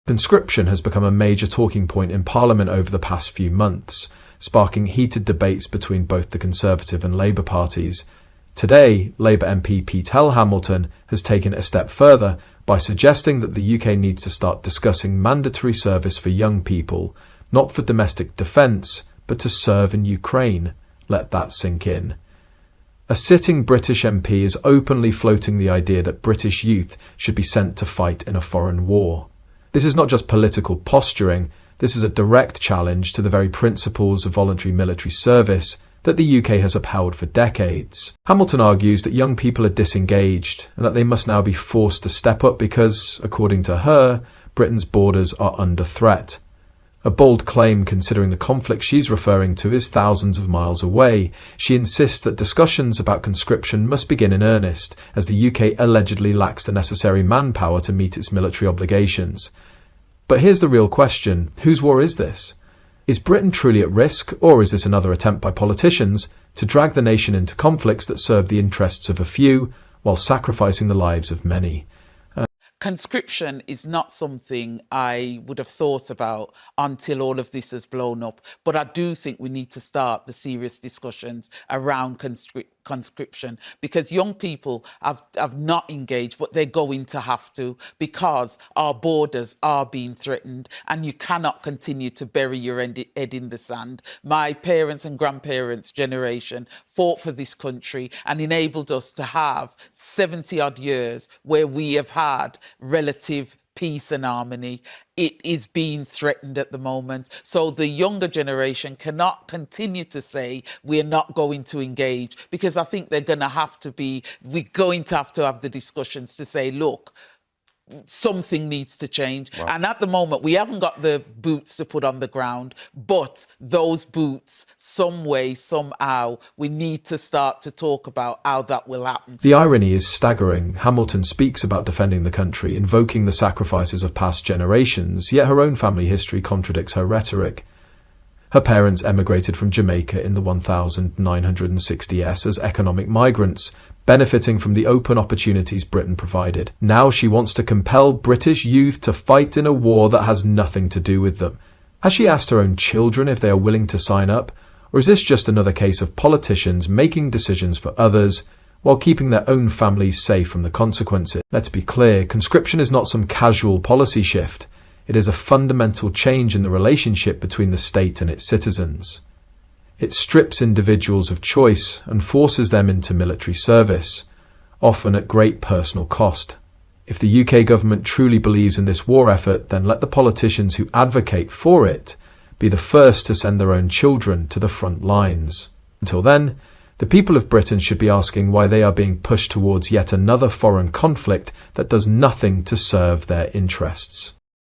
Conscription has become a major talking point in Parliament over the past few months, sparking heated debates between both the Conservative and Labour parties. Today, Labour MP Paulette Hamilton has taken it a step further by suggesting that the UK needs to start discussing mandatory service for young people, not for domestic defence, but to serve in Ukraine. Let that sink in. A sitting British MP is openly floating the idea that British youth should be sent to fight in a foreign war. This is not just political posturing, this is a direct challenge to the very principles of voluntary military service that the UK has upheld for decades. Hamilton argues that young people are disengaged and that they must now be forced to step up because, according to her, Britain's borders are under threat. A bold claim considering the conflict she's referring to is thousands of miles away. She insists that discussions about conscription must begin in earnest, as the UK allegedly lacks the necessary manpower to meet its military obligations. But here's the real question: whose war is this? Is Britain truly at risk, or is this another attempt by politicians to drag the nation into conflicts that serve the interests of a few while sacrificing the lives of many? Conscription is not something I would have thought about until all of this has blown up. But I do think we need to start the serious discussions around conscription, because young people have not engaged, but they're going to have to, because our borders are being threatened and you cannot continue to bury your head in the sand. My parents and grandparents' generation fought for this country and enabled us to have 70 odd years where we have had relative peace and harmony. It is being threatened at the moment. So the younger generation cannot continue to say we're not going to engage, because I think we're going to have to have the discussions to say, look, something needs to change. Wow. And at the moment, we haven't got the boots to put on the ground, but those boots, some way, somehow, we need to start to talk about how that will happen. The irony is staggering. Hamilton speaks about defending the country, invoking the sacrifices of past generations, yet her own family history contradicts her rhetoric. Her parents emigrated from Jamaica in the 1960s as economic migrants, benefiting from the open opportunities Britain provided. Now she wants to compel British youth to fight in a war that has nothing to do with them. Has she asked her own children if they are willing to sign up? Or is this just another case of politicians making decisions for others while keeping their own families safe from the consequences? Let's be clear, conscription is not some casual policy shift. It is a fundamental change in the relationship between the state and its citizens. It strips individuals of choice and forces them into military service, often at great personal cost. If the UK government truly believes in this war effort, then let the politicians who advocate for it be the first to send their own children to the front lines. Until then, the people of Britain should be asking why they are being pushed towards yet another foreign conflict that does nothing to serve their interests.